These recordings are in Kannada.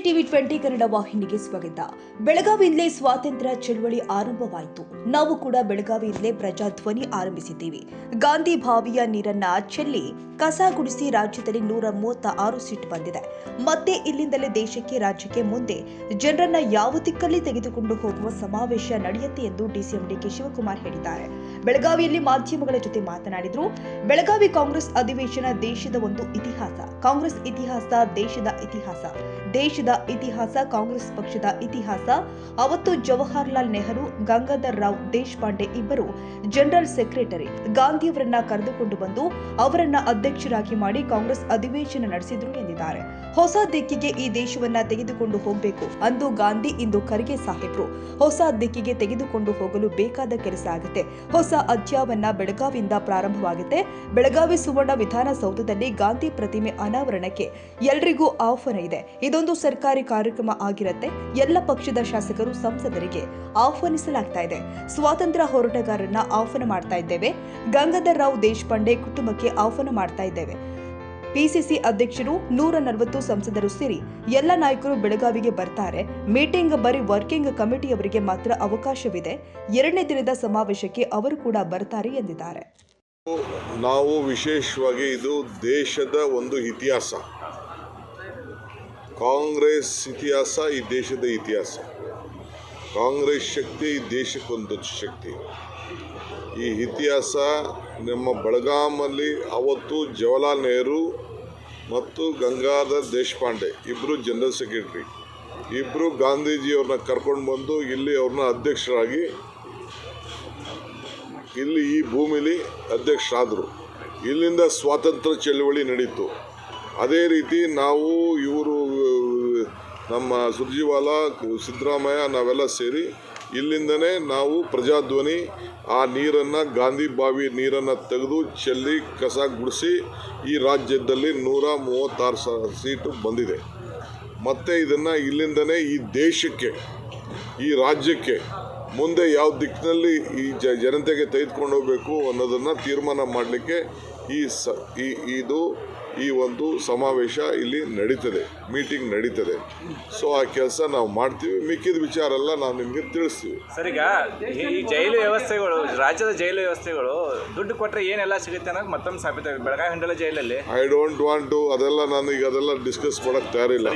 ಟಿವಿ 20 ಕನ್ನಡ ವಾಹಿನಿಗೆ ಸ್ವಾಗತ. ಬೆಳಗಾವಿಯಿಂದಲೇ ಸ್ವಾತಂತ್ರ್ಯ ಚಳವಳಿ ಆರಂಭವಾಯಿತು. ನಾವು ಕೂಡ ಬೆಳಗಾವಿಯಿಂದಲೇ ಪ್ರಜಾಧ್ವನಿ ಆರಂಭಿಸಿದ್ದೀವಿ. ಗಾಂಧಿ ಬಾವಿಯ ನೀರನ್ನ ಚೆಲ್ಲಿ ಕಸ ಗುಡಿಸಿ ರಾಜ್ಯದಲ್ಲಿ 136 ಸೀಟ್ ಬಂದಿದೆ. ಮತ್ತೆ ಇಲ್ಲಿಂದಲೇ ದೇಶಕ್ಕೆ ರಾಜ್ಯಕ್ಕೆ ಮುಂದೆ ಜನರನ್ನ ಯಾವ ದಿಕ್ಕಲ್ಲಿ ತೆಗೆದುಕೊಂಡು ಹೋಗುವ ಸಮಾವೇಶ ನಡೆಯುತ್ತೆ ಎಂದು ಡಿಸಿಎಂ ಡಿಕೆ ಶಿವಕುಮಾರ್ ಹೇಳಿದ್ದಾರೆ. ಬೆಳಗಾವಿಯಲ್ಲಿ ಮಾಧ್ಯಮಗಳ ಜೊತೆ ಮಾತನಾಡಿದರು. ಬೆಳಗಾವಿ ಕಾಂಗ್ರೆಸ್ ಅಧಿವೇಶನ ದೇಶದ ಒಂದು ಇತಿಹಾಸ. ಕಾಂಗ್ರೆಸ್ ಇತಿಹಾಸ ದೇಶದ ಇತಿಹಾಸ. ದೇಶದ ಇತಿಹಾಸ ಕಾಂಗ್ರೆಸ್ ಪಕ್ಷದ ಇತಿಹಾಸ. ಅವತ್ತು ಜವಾಹರ್ಲಾಲ್ ನೆಹರು, ಗಂಗಾಧರ್ ರಾವ್ ದೇಶಪಾಂಡೆ ಇಬ್ಬರು ಜನರಲ್ ಸೆಕ್ರೆಟರಿ ಗಾಂಧಿಯವರನ್ನ ಕರೆದುಕೊಂಡು ಬಂದು ಅವರನ್ನ ಅಧ್ಯಕ್ಷರಾಗಿ ಮಾಡಿ ಕಾಂಗ್ರೆಸ್ ಅಧಿವೇಶನ ನಡೆಸಿದ್ರು ಎಂದಿದ್ದಾರೆ. ಹೊಸ ದಿಕ್ಕಿಗೆ ಈ ದೇಶವನ್ನ ತೆಗೆದುಕೊಂಡು ಹೋಗಬೇಕು. ಅಂದು ಗಾಂಧಿ, ಇಂದು ಖರ್ಗೆ ಸಾಹೇಬ್ರು. ಹೊಸ ದಿಕ್ಕಿಗೆ ತೆಗೆದುಕೊಂಡು ಹೋಗಲು ಬೇಕಾದ ಕೆಲಸ ಆಗುತ್ತೆ. ಹೊಸ ಅಧ್ಯಾಯವನ್ನ ಬೆಳಗಾವಿಯಿಂದ ಪ್ರಾರಂಭವಾಗುತ್ತೆ. ಬೆಳಗಾವಿ ಸುವರ್ಣ ವಿಧಾನಸೌಧದಲ್ಲಿ ಗಾಂಧಿ ಪ್ರತಿಮೆ ಅನಾವರಣಕ್ಕೆ ಎಲ್ರಿಗೂ ಆಹ್ವಾನ ಇದೆ. ಇದೊಂದು ಸರ್ಕಾರಿ ಕಾರ್ಯಕ್ರಮ ಆಗಿರುತ್ತೆ. ಎಲ್ಲ ಪಕ್ಷದ ಶಾಸಕರು, ಸಂಸದರಿಗೆ ಆಹ್ವಾನಿಸಲಾಗ್ತಾ ಇದೆ. ಸ್ವಾತಂತ್ರ್ಯ ಹೋರಾಟಗಾರರನ್ನ ಆಹ್ವಾನ ಮಾಡ್ತಾ ಇದ್ದೇವೆ. ಗಂಗಾಧರ್ ರಾವ್ ದೇಶಪಾಂಡೆ ಕುಟುಂಬಕ್ಕೆ ಆಹ್ವಾನ ಮಾಡ್ತಾ ಇದ್ದೇವೆ. ಪಿಸಿಸಿ ಅಧ್ಯಕ್ಷರು 140 ಸಂಸದರು ಸೇರಿ ಎಲ್ಲ ನಾಯಕರು ಬೆಳಗಾವಿಗೆ ಬರ್ತಾರೆ. ಮೀಟಿಂಗ್ ಬರೀ ವರ್ಕಿಂಗ್ ಕಮಿಟಿಯವರಿಗೆ ಮಾತ್ರ ಅವಕಾಶವಿದೆ. 2ನೇ ದಿನದ ಸಮಾವೇಶಕ್ಕೆ ಅವರು ಕೂಡ ಬರ್ತಾರೆ ಎಂದಿದ್ದಾರೆ. ನಾವು ವಿಶೇಷವಾಗಿ ಇದು ದೇಶದ ಒಂದು ಇತಿಹಾಸ. ಕಾಂಗ್ರೆಸ್ ಇತಿಹಾಸ ಈ ದೇಶದ ಇತಿಹಾಸ. ಕಾಂಗ್ರೆಸ್ ಶಕ್ತಿ ಈ ದೇಶಕ್ಕೊಂದು ಶಕ್ತಿ. ಈ ಇತಿಹಾಸ ನಮ್ಮ ಬೆಳಗಾಮಲ್ಲಿ ಅವತ್ತು ಜವಾಹರ್ಲಾಲ್ ನೆಹರು ಮತ್ತು ಗಂಗಾಧರ್ ದೇಶಪಾಂಡೆ ಇಬ್ಬರು ಜನರಲ್ ಸೆಕ್ರೆಟರಿ, ಇಬ್ಬರು ಗಾಂಧೀಜಿಯವ್ರನ್ನ ಕರ್ಕೊಂಡು ಬಂದು ಇಲ್ಲಿ ಅವ್ರನ್ನ ಅಧ್ಯಕ್ಷರಾಗಿ ಇಲ್ಲಿ ಈ ಭೂಮಿಲಿ ಅಧ್ಯಕ್ಷರಾದರು. ಇಲ್ಲಿಂದ ಸ್ವಾತಂತ್ರ್ಯ ಚಳವಳಿ ನಡೀತು. ಅದೇ ರೀತಿ ನಾವು ಇವರು ನಮ್ಮ ಸುರ್ಜಿವಾಲಾ, ಸಿದ್ದರಾಮಯ್ಯ ನಾವೆಲ್ಲ ಸೇರಿ ಇಲ್ಲಿಂದನೇ ನಾವು ಪ್ರಜಾಧ್ವನಿ ಆ ನೀರನ್ನು, ಗಾಂಧಿ ಬಾವಿ ನೀರನ್ನು ತೆಗೆದು ಚೆಲ್ಲಿ ಕಸ ಗುಡಿಸಿ ಈ ರಾಜ್ಯದಲ್ಲಿ 136 ಸೀಟು ಬಂದಿದೆ. ಮತ್ತು ಇದನ್ನು ಇಲ್ಲಿಂದನೇ ಈ ದೇಶಕ್ಕೆ, ಈ ರಾಜ್ಯಕ್ಕೆ ಮುಂದೆ ಯಾವ ದಿಕ್ಕಿನಲ್ಲಿ ಈ ಜನತೆಗೆ ತೆಗೆದುಕೊಂಡು ಹೋಗಬೇಕು ಅನ್ನೋದನ್ನು ತೀರ್ಮಾನ ಮಾಡಲಿಕ್ಕೆ ಈ ಒಂದು ಸಮಾವೇಶ ಇಲ್ಲಿ ನಡೀತದೆ, ಮೀಟಿಂಗ್ ನಡೀತದೆ. ಸೊ ಆ ಕೆಲಸ ನಾವು ಮಾಡ್ತೀವಿ. ಮಿಕ್ಕಿದ ವಿಚಾರ ಎಲ್ಲ ನಾವು ನಿಮಗೆ ತಿಳಿಸ್ತೀವಿ. ಸರ್, ಈಗ ಈ ಜೈಲು ವ್ಯವಸ್ಥೆಗಳು, ರಾಜ್ಯದ ಜೈಲು ವ್ಯವಸ್ಥೆಗಳು ದುಡ್ಡು ಕೊಟ್ಟರೆ ಏನೆಲ್ಲ ಸಿಗುತ್ತೆ ಅನ್ನೋದು ಮತ್ತೊಂದು ಸಾಬೀತ. ಬೆಳಗಾವಿ ಹಿಂಡಲ ಜೈಲಲ್ಲಿ ಐ ಡೋಂಟ್ ವಾಂಟ್ ಟು ಅದೆಲ್ಲ ನಾನು ಈಗ ಅದೆಲ್ಲ ಡಿಸ್ಕಸ್ ಮಾಡಕ್ಕೆ ತಯಾರಿಲ್ಲ.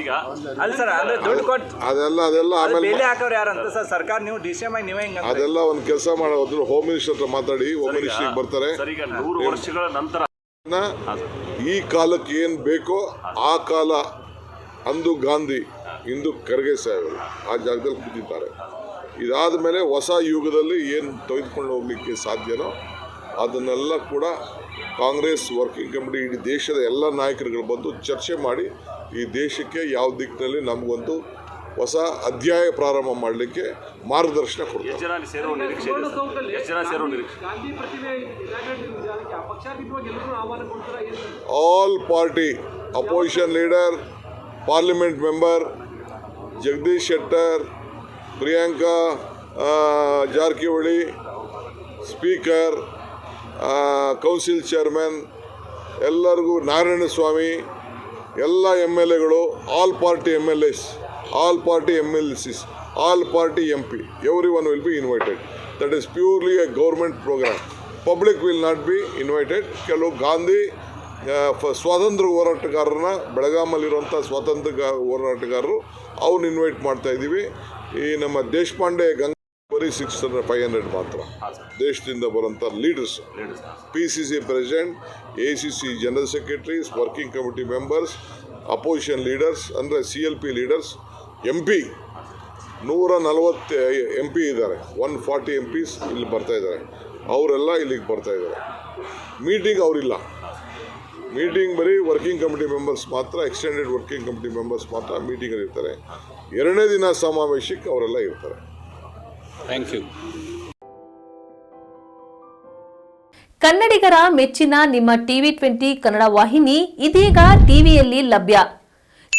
ಅಲ್ಲ ಸರ್, ಅಂದ್ರೆ ದುಡ್ಡು ಕೊಟ್ಟು ಅದೆಲ್ಲ ಆಮೇಲೆ ಬೇಲಿ ಹಾಕೋರು ಯಾರಂತ ಸರ್? ಸರ್ಕಾರ, ನೀವು ಡಿಸಿಎಂ ಆಗಿ ನೀವೇ ಹಿಂಗೆ ಅದೆಲ್ಲ ಒಂದು ಕೆಲಸ ಮಾಡೋದು. ಹೋಮ್ ಮಿನಿಸ್ಟರ್ ಹತ್ರ ಮಾತಾಡಿ, ಹೋಮ್ ಮಿನಿಸ್ಟ್ರಿಗೆ ಬರ್ತಾರೆ. 100 ವರ್ಷಗಳ ನಂತರ ಈ ಕಾಲಕ್ಕೆ ಏನು ಬೇಕೋ ಆ ಕಾಲ, ಅಂದು ಗಾಂಧಿ, ಇಂದು ಖರ್ಗೆ ಸಾಹೇಬರು ಆ ಜಾಗದಲ್ಲಿ ಕೂತಿದ್ದಾರೆ. ಇದಾದ ಮೇಲೆ ಹೊಸ ಯುಗದಲ್ಲಿ ಏನು ತೆಗೆದುಕೊಂಡು ಹೋಗಲಿಕ್ಕೆ ಸಾಧ್ಯನೋ ಅದನ್ನೆಲ್ಲ ಕೂಡ ಕಾಂಗ್ರೆಸ್ ವರ್ಕಿಂಗ್ ಕಮಿಟಿ ಇಡೀ ದೇಶದ ಎಲ್ಲ ನಾಯಕರುಗಳು ಬಂದು ಚರ್ಚೆ ಮಾಡಿ ಈ ದೇಶಕ್ಕೆ ಯಾವ ದಿಕ್ಕಿನಲ್ಲಿ ನಮಗೊಂದು ಹೊಸ ಅಧ್ಯಾಯ ಪ್ರಾರಂಭ ಮಾಡಲಿಕ್ಕೆ ಮಾರ್ಗದರ್ಶನ ಕೊಡ್ತಾರೆ. All party opposition leader, parliament member Jagadish Shettar, Priyanka Jarkiholi, speaker, council chairman, ಎಲ್ಲರಿಗೂ ನಾರಾಯಣ ಸ್ವಾಮಿ, ಎಲ್ಲ MLAಗಳು, all party MLAs, all party MLCs, all party MP, everyone will be invited. That is purely a government program. Public will not be invited. ಕೆಲವು ಗಾಂಧಿ ಸ್ವಾತಂತ್ರ್ಯ ಹೋರಾಟಗಾರರನ್ನ, ಬೆಳಗಾಮಲ್ಲಿರುವಂಥ ಸ್ವಾತಂತ್ರ್ಯ ಹೋರಾಟಗಾರರು ಅವ್ರನ್ನ ಇನ್ವೈಟ್ ಮಾಡ್ತಾ ಇದ್ದೀವಿ. ಈ ನಮ್ಮ ದೇಶಪಾಂಡೆ, ಬರೀ 600-500 ಮಾತ್ರ ದೇಶದಿಂದ ಬರೋಂಥ leaders, PCC president, ACC general secretaries, working committee members, opposition leaders ಅಂದರೆ CLP ಲೀಡರ್ಸ್, MP 140 MP ಇದ್ದಾರೆ. 140 MPs ಇಲ್ಲಿ ಬರ್ತಾ ಇದ್ದಾರೆ. ಅವರೆಲ್ಲ ಇಲ್ಲಿಗೆ ಬರ್ತಾ ಇದ್ದಾರೆ. ಮೀಟಿಂಗ್ ಅವರಿಲ್ಲ. ಮೀಟಿಂಗ್ ಬರೀ ವರ್ಕಿಂಗ್ ಕಮಿಟಿ ಮೆಂಬರ್ಸ್ ಮಾತ್ರ, ಎಕ್ಸ್ಟೆಂಡೆಡ್ ವರ್ಕಿಂಗ್ ಕಮಿಟಿ ಮೆಂಬರ್ಸ್ ಮಾತ್ರ ಮೀಟಿಂಗಲ್ಲಿ ಇರ್ತಾರೆ. 2ನೇ ದಿನ ಸಮಾವೇಶಕ್ಕೆ ಅವರೆಲ್ಲ ಇರ್ತಾರೆ. Thank you. ಕನ್ನಡಿಗರ ಮೆಚ್ಚಿನ ನಿಮ್ಮ ಟಿವಿ 20 ಕನ್ನಡ ವಾಹಿನಿ ಇದೀಗ ಟಿವಿಯಲ್ಲಿ ಲಭ್ಯ.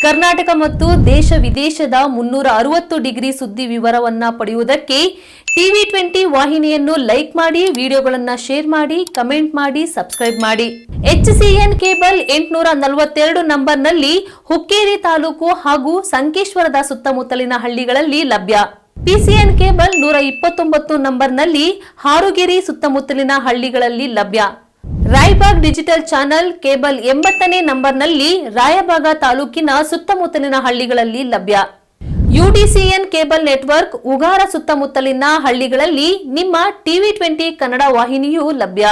ಕರ್ನಾಟಕ ಮತ್ತು ದೇಶ ವಿದೇಶದ 360 ಡಿಗ್ರಿ ಸುದ್ದಿ ವಿವರವನ್ನ ಪಡೆಯುವುದಕ್ಕೆ TV20 ವಾಹಿನಿಯನ್ನು ಲೈಕ್ ಮಾಡಿ, ವಿಡಿಯೋಗಳನ್ನ ಶೇರ್ ಮಾಡಿ, ಕಮೆಂಟ್ ಮಾಡಿ, ಸಬ್ಸ್ಕ್ರೈಬ್ ಮಾಡಿ. HCN ಕೇಬಲ್ 842 ನಂಬರ್ನಲ್ಲಿ ಹುಕ್ಕೇರಿ ತಾಲೂಕು ಹಾಗೂ ಸಂಕೇಶ್ವರದ ಸುತ್ತಮುತ್ತಲಿನ ಹಳ್ಳಿಗಳಲ್ಲಿ ಲಭ್ಯ. PCN ಕೇಬಲ್ 129 ನಂಬರ್ನಲ್ಲಿ ಹಾರುಗೆರೆ ಸುತ್ತಮುತ್ತಲಿನ ಹಳ್ಳಿಗಳಲ್ಲಿ ಲಭ್ಯ. ರಾಯಬಾಗ್ ಡಿಜಿಟಲ್ ಚಾನೆಲ್ ಕೇಬಲ್ 80ನೇ ನಂಬರ್ನಲ್ಲಿ ರಾಯಬಾಗ ತಾಲೂಕಿನ ಸುತ್ತಮುತ್ತಲಿನ ಹಳ್ಳಿಗಳಲ್ಲಿ ಲಭ್ಯ. UDCN ಕೇಬಲ್ ನೆಟ್ವರ್ಕ್ ಉಗಾರ ಸುತ್ತಮುತ್ತಲಿನ ಹಳ್ಳಿಗಳಲ್ಲಿ ನಿಮ್ಮ TV20 ಕನ್ನಡ ವಾಹಿನಿಯೂ ಲಭ್ಯ.